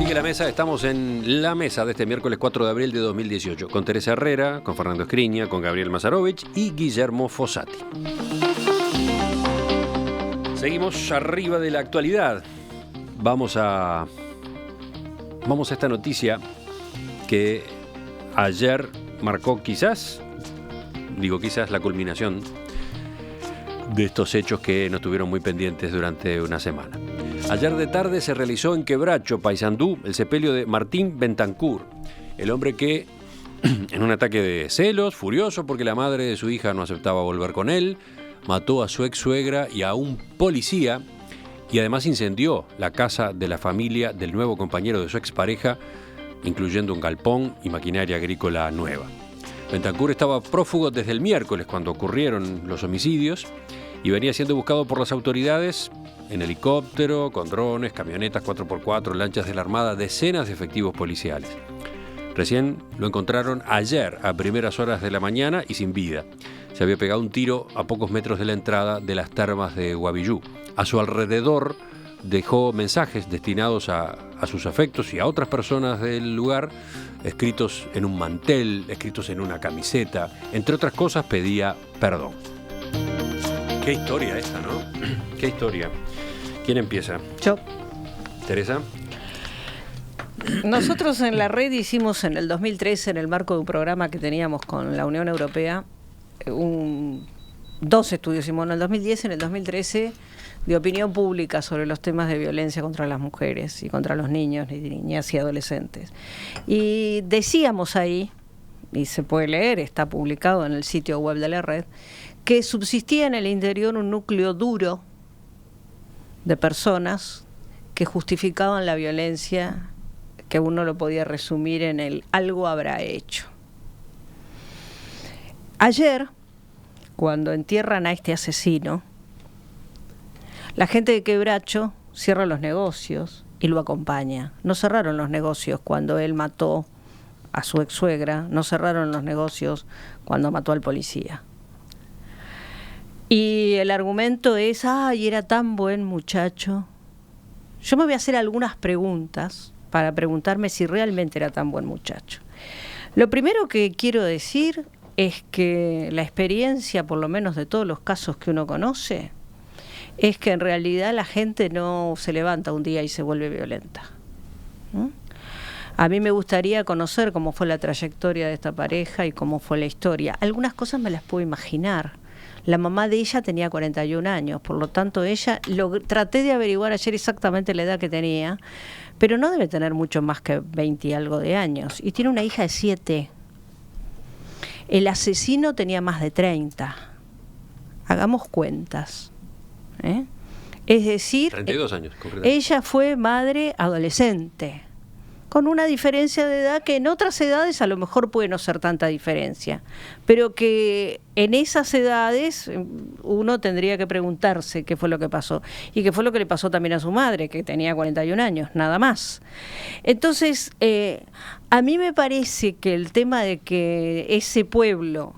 Sigue la mesa, estamos en la mesa de este miércoles 4 de abril de 2018, con Teresa Herrera, con Fernando Escriña, con Gabriel Mazarovich y Guillermo Fossati. Seguimos arriba de la actualidad. Vamos a esta noticia que ayer marcó quizás la culminación de estos hechos que nos tuvieron muy pendientes durante una semana. Ayer de tarde se realizó en Quebracho, Paysandú, el sepelio de Martín Bentancur, el hombre que, en un ataque de celos, furioso porque la madre de su hija no aceptaba volver con él, mató a su ex suegra y a un policía y además incendió la casa de la familia del nuevo compañero de su expareja, incluyendo un galpón y maquinaria agrícola nueva. Bentancur estaba prófugo desde el miércoles cuando ocurrieron los homicidios y venía siendo buscado por las autoridades en helicóptero, con drones, camionetas 4x4, lanchas de la Armada, decenas de efectivos policiales. Recién lo encontraron ayer a primeras horas de la mañana y sin vida. Se había pegado un tiro a pocos metros de la entrada de las termas de Guavillú. A su alrededor dejó mensajes destinados a sus afectos y a otras personas del lugar, escritos en un mantel, escritos en una camiseta. Entre otras cosas pedía perdón. Qué historia esta, ¿no? Qué historia. ¿Quién empieza? Yo. ¿Teresa? Nosotros en la red hicimos en el 2013, en el marco de un programa que teníamos con la Unión Europea, dos estudios hicimos en el 2010 y en el 2013 de opinión pública sobre los temas de violencia contra las mujeres y contra los niños, niñas y adolescentes. Y decíamos ahí, y se puede leer, está publicado en el sitio web de la red, que subsistía en el interior un núcleo duro de personas que justificaban la violencia, que uno lo podía resumir en el algo habrá hecho. Ayer, cuando entierran a este asesino, la gente de Quebracho cierra los negocios y lo acompaña. No cerraron los negocios cuando él mató a su ex suegra, no cerraron los negocios cuando mató al policía. Y el argumento es, ay, era tan buen muchacho. Yo me voy a hacer algunas preguntas para preguntarme si realmente era tan buen muchacho. Lo primero que quiero decir es que la experiencia, por lo menos de todos los casos que uno conoce, es que en realidad la gente no se levanta un día y se vuelve violenta. A mí me gustaría conocer cómo fue la trayectoria de esta pareja y cómo fue la historia. Algunas cosas me las puedo imaginar. La mamá de ella tenía 41 años, por lo tanto traté de averiguar ayer exactamente la edad que tenía, pero no debe tener mucho más que 20 y algo de años. Y tiene una hija de 7. El asesino tenía más de 30. Hagamos cuentas. Es decir, 32 años. Ella fue madre adolescente, con una diferencia de edad que en otras edades a lo mejor puede no ser tanta diferencia, pero que en esas edades uno tendría que preguntarse qué fue lo que pasó, y qué fue lo que le pasó también a su madre, que tenía 41 años, nada más. Entonces, a mí me parece que el tema de que ese pueblo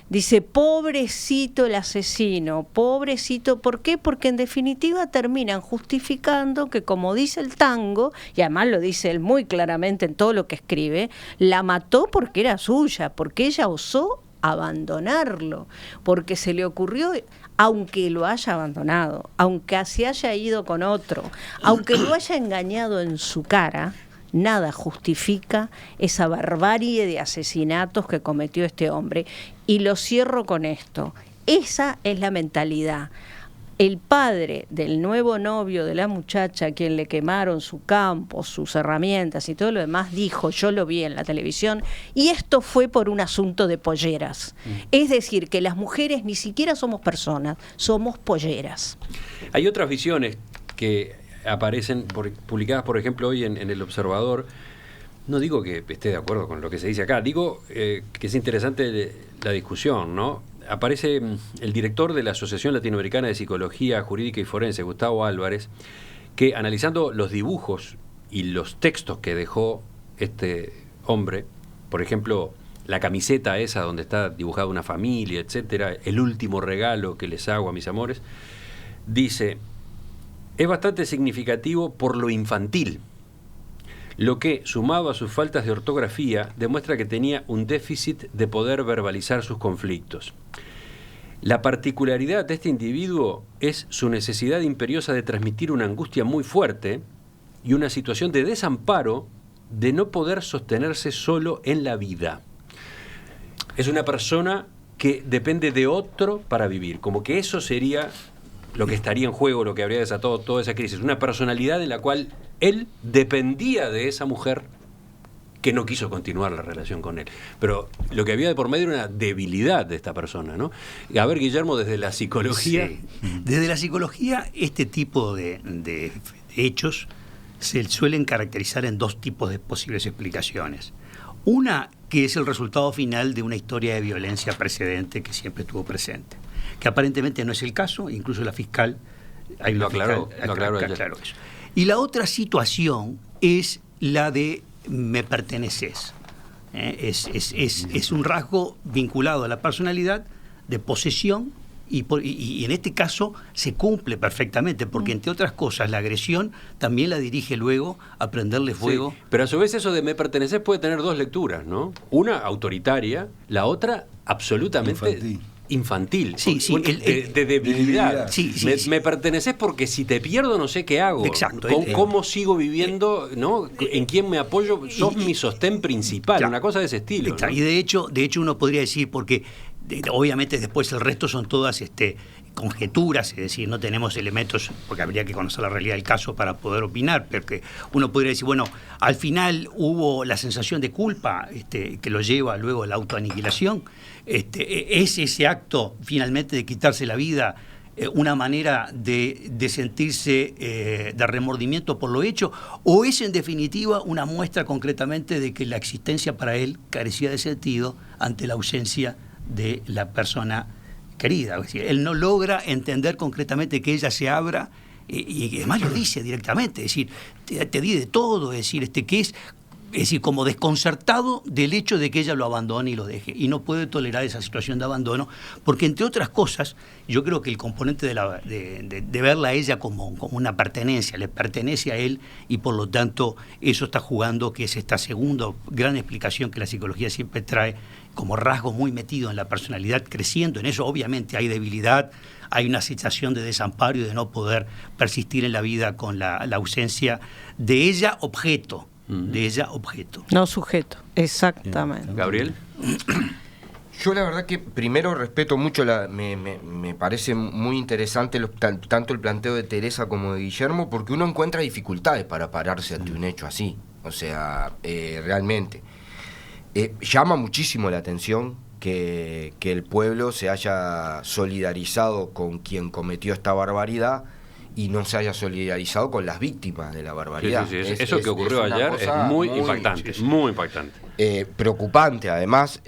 dice, pobrecito el asesino, pobrecito, ¿por qué? Porque en definitiva terminan justificando que, como dice el tango, y además lo dice él muy claramente en todo lo que escribe, la mató porque era suya, porque ella osó abandonarlo, porque se le ocurrió, aunque lo haya abandonado, aunque se haya ido con otro, aunque lo haya engañado en su cara, nada justifica esa barbarie de asesinatos que cometió este hombre. Y lo cierro con esto. Esa es la mentalidad. El padre del nuevo novio de la muchacha, a quien le quemaron su campo, sus herramientas y todo lo demás, dijo, yo lo vi en la televisión, y esto fue por un asunto de polleras. Es decir, que las mujeres ni siquiera somos personas, somos polleras. Hay otras visiones que aparecen publicadas, por ejemplo, hoy en El Observador. No digo que esté de acuerdo con lo que se dice acá, digo que es interesante la discusión, ¿no? Aparece el director de la Asociación Latinoamericana de Psicología Jurídica y Forense, Gustavo Álvarez, que analizando los dibujos y los textos que dejó este hombre, por ejemplo, la camiseta esa donde está dibujada una familia, etcétera, el último regalo que les hago a mis amores, dice, es bastante significativo por lo infantil. lo que, sumado a sus faltas de ortografía, demuestra que tenía un déficit de poder verbalizar sus conflictos. La particularidad de este individuo es su necesidad imperiosa de transmitir una angustia muy fuerte y una situación de desamparo, de no poder sostenerse solo en la vida. Es una persona que depende de otro para vivir, como que eso sería lo que estaría en juego, lo que habría desatado toda esa crisis, una personalidad en la cual él dependía de esa mujer que no quiso continuar la relación con él. Pero lo que había de por medio era una debilidad de esta persona, ¿no? A ver, Guillermo, desde la psicología... Sí. Desde la psicología, este tipo de hechos se suelen caracterizar en dos tipos de posibles explicaciones. Una, que es el resultado final de una historia de violencia precedente que siempre estuvo presente, que aparentemente no es el caso, incluso la fiscal... Lo aclaró eso. Y la otra situación es la de me perteneces. Es un rasgo vinculado a la personalidad de posesión y en este caso se cumple perfectamente, porque entre otras cosas la agresión también la dirige luego a prenderle fuego. Sí, pero a su vez eso de me perteneces puede tener dos lecturas, ¿no? Una autoritaria, la otra absolutamente infantil, sí, de debilidad. Sí, me perteneces porque si te pierdo no sé qué hago. Exacto. ¿Cómo sigo viviendo? ¿No? ¿En quién me apoyo? Sos mi sostén principal, claro, una cosa de ese estilo, ¿no? Y de hecho uno podría decir, porque obviamente después el resto son todas conjeturas, es decir, no tenemos elementos, porque habría que conocer la realidad del caso para poder opinar, porque uno podría decir, bueno, al final hubo la sensación de culpa que lo lleva luego a la autoaniquilación. Es ese acto finalmente de quitarse la vida una manera de sentirse de remordimiento por lo hecho, o es en definitiva una muestra concretamente de que la existencia para él carecía de sentido ante la ausencia de la persona querida. Es decir, él no logra entender concretamente que ella se abra y además lo dice directamente, es decir, te di de todo, es decir, que es decir, como desconcertado del hecho de que ella lo abandone y lo deje, y no puede tolerar esa situación de abandono, porque entre otras cosas, yo creo que el componente de verla a ella como una pertenencia, le pertenece a él, y por lo tanto eso está jugando, que es esta segunda gran explicación que la psicología siempre trae como rasgo muy metido en la personalidad, creciendo en eso. Obviamente hay debilidad, hay una sensación de desamparo y de no poder persistir en la vida con la ausencia de ella objeto. De ella objeto. No sujeto, exactamente. Gabriel. Yo la verdad que primero respeto mucho, me parece muy interesante tanto el planteo de Teresa como de Guillermo, porque uno encuentra dificultades para pararse ante un hecho así. O sea, realmente. Llama muchísimo la atención que el pueblo se haya solidarizado con quien cometió esta barbaridad y no se haya solidarizado con las víctimas de la barbaridad. Sí. Eso que ocurrió ayer es muy impactante, muy impactante. Preocupante, además,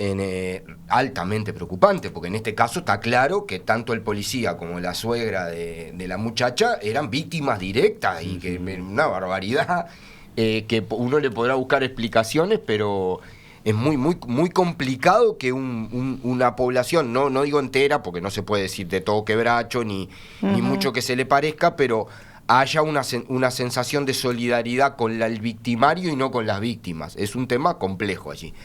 altamente preocupante, porque en este caso está claro que tanto el policía como la suegra de la muchacha eran víctimas directas y que una barbaridad que uno le podrá buscar explicaciones, pero es muy complicado que una población, no digo entera, porque no se puede decir de todo quebracho, ni mucho que se le parezca, pero haya una sensación de solidaridad con el victimario y no con las víctimas. Es un tema complejo allí.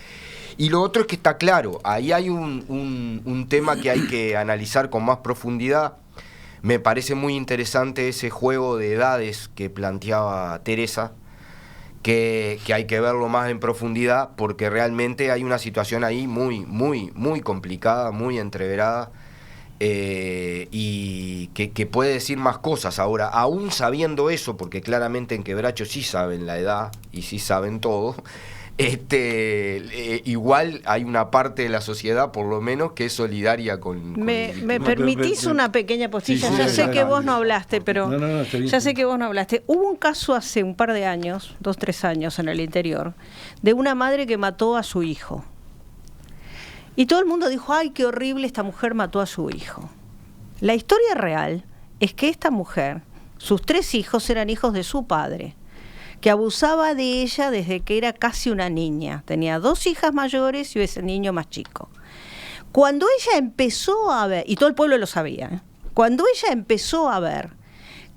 Y lo otro es que está claro, ahí hay un tema que hay que analizar con más profundidad. Me parece muy interesante ese juego de edades que planteaba Teresa, que hay que verlo más en profundidad, porque realmente hay una situación ahí muy complicada, muy entreverada, y que puede decir más cosas. Ahora, aún sabiendo eso, porque claramente en Quebracho sí saben la edad y sí saben todo, igual hay una parte de la sociedad, por lo menos, que es solidaria con ¿Me permitís una pequeña postilla? Ya sé que vos no hablaste, pero ya sé que vos no hablaste. Hubo un caso hace un par de años, 2-3 años en el interior, de una madre que mató a su hijo. Y todo el mundo dijo, ay, qué horrible, esta mujer mató a su hijo. La historia real es que esta mujer, sus 3 hijos eran hijos de su padre, que abusaba de ella desde que era casi una niña. Tenía 2 hijas mayores y ese niño más chico. Cuando ella empezó a ver, y todo el pueblo lo sabía, cuando ella empezó a ver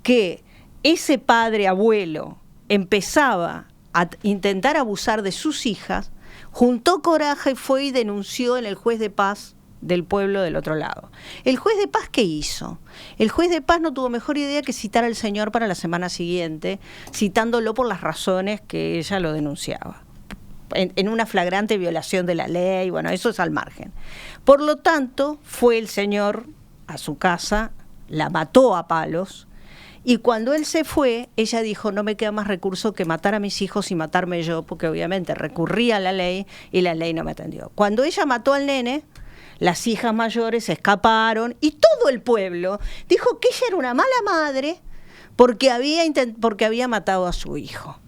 que ese padre abuelo empezaba a intentar abusar de sus hijas, juntó coraje, fue y denunció en el juez de paz del pueblo del otro lado. ¿El juez de paz qué hizo? El juez de paz no tuvo mejor idea que citar al señor para la semana siguiente, citándolo por las razones que ella lo denunciaba, en una flagrante violación de la ley. Bueno, eso es al margen. Por lo tanto, fue el señor a su casa, la mató a palos, y cuando él se fue, ella dijo, no me queda más recurso que matar a mis hijos y matarme yo, porque obviamente recurría a la ley y la ley no me atendió. Cuando ella mató al nene, las hijas mayores escaparon y todo el pueblo dijo que ella era una mala madre porque había matado a su hijo.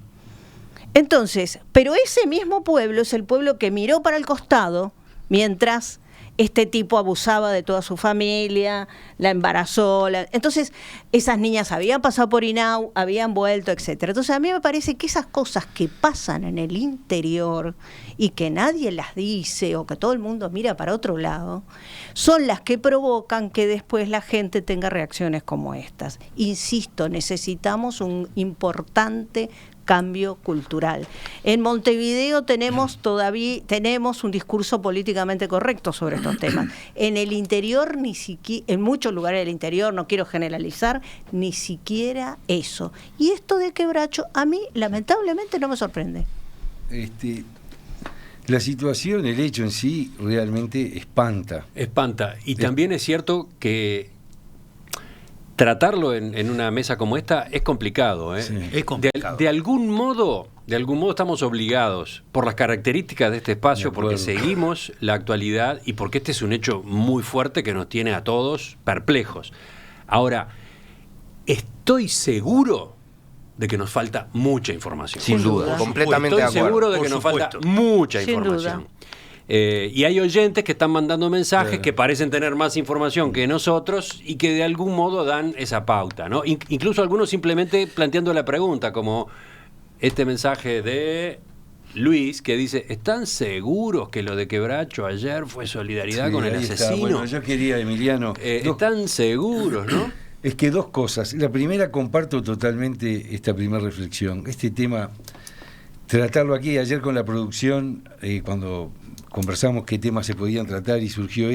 Entonces, pero ese mismo pueblo es el pueblo que miró para el costado mientras este tipo abusaba de toda su familia, la embarazó. Entonces, esas niñas habían pasado por INAU, habían vuelto, etcétera. Entonces, a mí me parece que esas cosas que pasan en el interior y que nadie las dice o que todo el mundo mira para otro lado, son las que provocan que después la gente tenga reacciones como estas. Insisto, necesitamos un importante cambio cultural. En Montevideo tenemos un discurso políticamente correcto sobre estos temas. En el interior, ni siquiera, en muchos lugares del interior, no quiero generalizar, ni siquiera eso. Y esto de Quebracho, a mí, lamentablemente, no me sorprende. La situación, el hecho en sí, realmente espanta. Espanta. Y también es cierto que tratarlo en una mesa como esta es complicado, ¿eh? Sí, es complicado. De algún modo estamos obligados, por las características de este espacio, porque seguimos la actualidad y porque este es un hecho muy fuerte que nos tiene a todos perplejos. Ahora, estoy seguro de que nos falta mucha información. Sin duda, completamente de acuerdo. Estoy seguro de que nos falta mucha información. Y hay oyentes que están mandando mensajes que parecen tener más información que nosotros y que de algún modo dan esa pauta, ¿no? Incluso algunos simplemente planteando la pregunta, como este mensaje de Luis que dice, ¿están seguros que lo de Quebracho ayer fue solidaridad con el asesino? Bueno, yo quería, Emiliano... ¿Están seguros, no? Es que dos cosas. La primera, comparto totalmente esta primera reflexión. Este tema, tratarlo aquí, ayer con la producción, cuando conversamos qué temas se podían tratar y surgió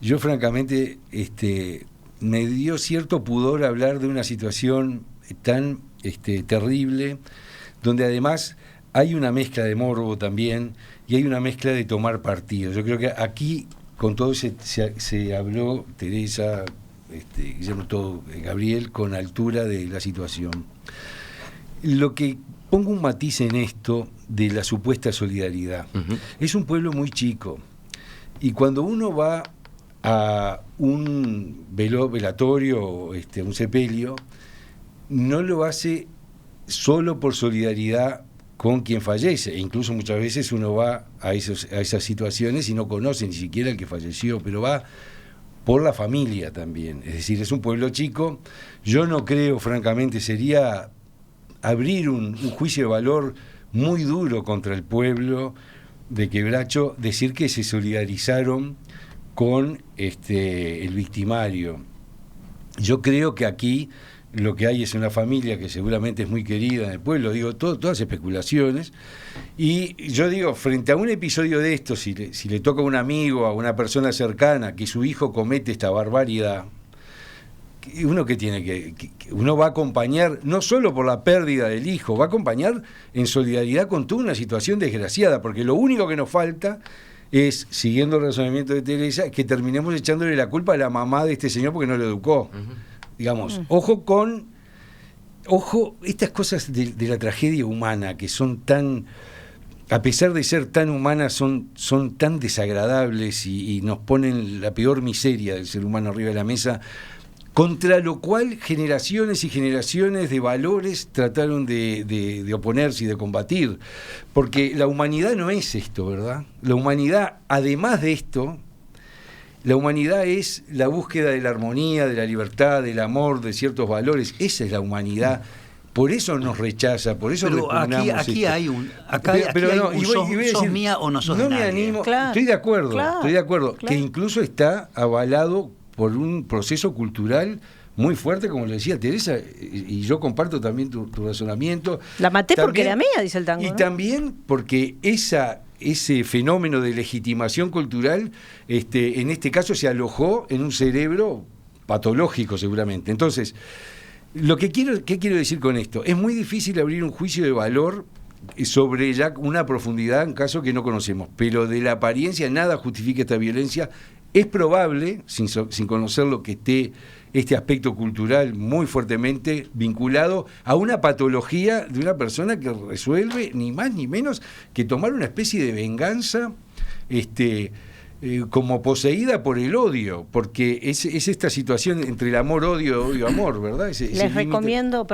yo francamente me dio cierto pudor hablar de una situación tan terrible, donde además hay una mezcla de morbo también y hay una mezcla de tomar partido. Yo creo que aquí con todo se habló, Teresa, Guillermo, todo, Gabriel, con altura de la situación. Lo que pongo un matiz en esto de la supuesta solidaridad. Uh-huh. Es un pueblo muy chico y cuando uno va a un velatorio, un sepelio, no lo hace solo por solidaridad con quien fallece. Incluso muchas veces uno va a esas situaciones y no conoce ni siquiera al que falleció, pero va por la familia también. Es decir, es un pueblo chico. Yo no creo, francamente, sería abrir un juicio de valor muy duro contra el pueblo de Quebracho, decir que se solidarizaron con el victimario. Yo creo que aquí lo que hay es una familia que seguramente es muy querida en el pueblo, digo, todas especulaciones, y yo digo, frente a un episodio de esto, si le toca a un amigo, a una persona cercana, que su hijo comete esta barbaridad, uno que tiene que uno va a acompañar no solo por la pérdida del hijo, va a acompañar en solidaridad con toda una situación desgraciada, porque lo único que nos falta es, siguiendo el razonamiento de Teresa, que terminemos echándole la culpa a la mamá de este señor porque no lo educó. Digamos, ojo estas cosas de la tragedia humana, que son tan, a pesar de ser tan humanas, son tan desagradables y nos ponen la peor miseria del ser humano arriba de la mesa, contra lo cual generaciones y generaciones de valores trataron de oponerse y de combatir. Porque la humanidad no es esto, ¿verdad? La humanidad, además de esto, la humanidad es la búsqueda de la armonía, de la libertad, del amor, de ciertos valores. Esa es la humanidad. Por eso nos rechaza, por eso repugnamos aquí esto. hay un... ¿Sos mía o no sos de nadie? No me animo, claro, estoy de acuerdo, claro, que incluso está avalado por un proceso cultural muy fuerte, como le decía Teresa, y yo comparto también tu razonamiento. La maté También, porque era mía, dice el tango. Y ¿no? también porque ese fenómeno de legitimación cultural, en este caso se alojó en un cerebro patológico seguramente. Entonces, ¿qué quiero decir con esto? Es muy difícil abrir un juicio de valor sobre ya una profundidad en caso que no conocemos, pero de la apariencia nada justifica esta violencia. Es probable, sin conocer lo que esté este aspecto cultural muy fuertemente vinculado a una patología de una persona que resuelve ni más ni menos que tomar una especie de venganza como poseída por el odio, porque es esta situación entre el amor-odio, odio-amor, ¿verdad? Les recomiendo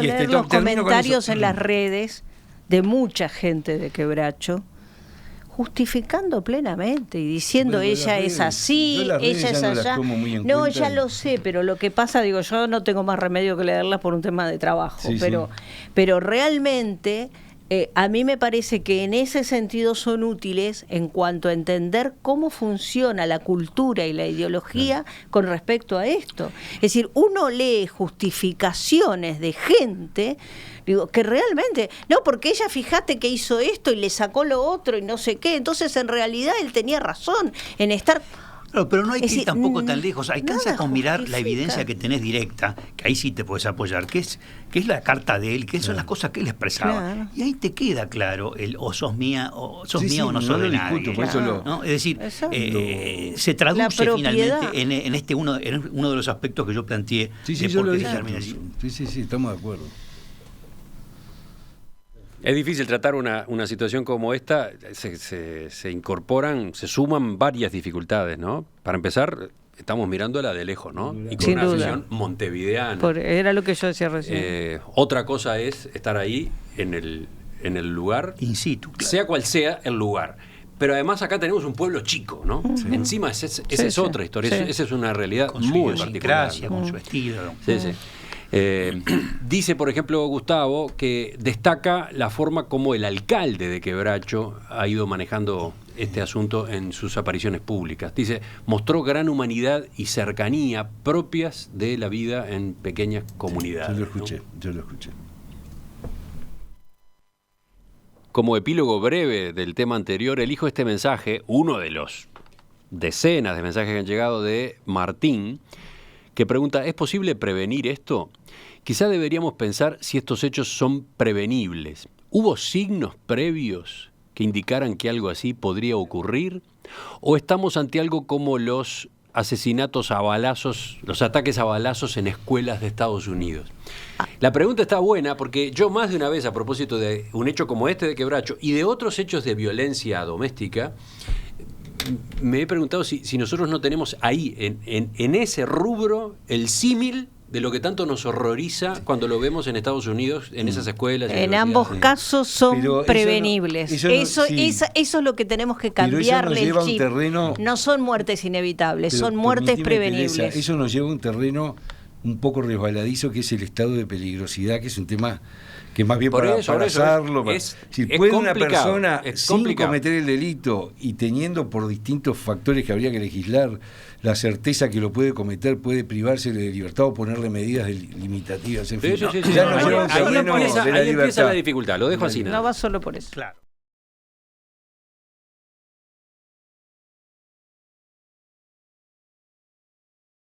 Y leer los termino con comentarios eso. en las redes de mucha gente de Quebracho, justificando plenamente y diciendo Bueno, ella las es redes, así, yo las redes ella es ya no las allá. tomo muy en No, cuenta. ya lo sé, pero lo que pasa, digo, yo no tengo más remedio que leerlas por un tema de trabajo, Sí, pero realmente a mí me parece que en ese sentido son útiles en cuanto a entender cómo funciona la cultura y la ideología con respecto a esto. Es decir, uno lee justificaciones de gente, digo, que realmente, no, porque ella fíjate que hizo esto y le sacó lo otro y no sé qué, entonces en realidad él tenía razón en estar... Claro, pero no hay que Es ir decir, tampoco tan lejos. Alcanza nada con mirar la justifica. evidencia que tenés directa, que ahí sí te puedes apoyar, que es la carta de él, que son las cosas que él expresaba. Claro. Y ahí te queda claro el o sos mía o sos Sí, mía sí, o no no sos lo de discuto, nadie. por eso lo- ¿No? Es decir, Exacto. se traduce La propiedad. finalmente en uno de los aspectos que yo planteé Sí, de yo por lo qué dije. se termina así. Sí, estamos de acuerdo. Es difícil tratar una situación como esta, se incorporan, se suman varias dificultades, ¿no? Para empezar, estamos mirándola de lejos, ¿no? Y con Sin una duda. visión montevideana. Era lo que yo decía recién. Otra cosa es estar ahí en el lugar, In situ, claro. sea cual sea el lugar. Pero además acá tenemos un pueblo chico, ¿no? Encima esa es sí. otra historia, Sí. esa es una realidad Con su muy particular. idiosincrasia, con su estilo. Sí, sí. Dice, por ejemplo, Gustavo, que destaca la forma como el alcalde de Quebracho ha ido manejando este asunto en sus apariciones públicas. Dice, mostró gran humanidad y cercanía propias de la vida en pequeñas comunidades. Yo lo escuché. Como epílogo breve del tema anterior, elijo este mensaje, uno de los decenas de mensajes que han llegado de Martín, que pregunta, ¿es posible prevenir esto? Quizá deberíamos pensar si estos hechos son prevenibles. ¿Hubo signos previos que indicaran que algo así podría ocurrir? ¿O estamos ante algo como los asesinatos a balazos, los ataques a balazos en escuelas de Estados Unidos? La pregunta está buena porque yo más de una vez, a propósito de un hecho como este de Quebracho y de otros hechos de violencia doméstica, me he preguntado si nosotros no tenemos ahí, en ese rubro, el símil de lo que tanto nos horroriza cuando lo vemos en Estados Unidos, en esas escuelas. En ambos casos son Pero eso prevenibles. no- eso no- sí. Eso es lo que tenemos que Pero eso nos cambiarle lleva a el un chip. terreno- No son muertes inevitables, Pero son muertes permitime, prevenibles. Teresa, eso nos lleva a un terreno un poco resbaladizo, que es el estado de peligrosidad, que es un tema que más bien Por para eso hacerlo. Si es puede una complicado, persona es sin complicado. cometer el delito y teniendo por distintos factores que habría que legislar la certeza que lo puede cometer, puede privarse de libertad o ponerle medidas limitativas. En fin, Sí, sí, sí, ya sí. nos lleva a un Ahí terreno empieza de la la libertad. dificultad, lo dejo así. No va solo por eso. Claro.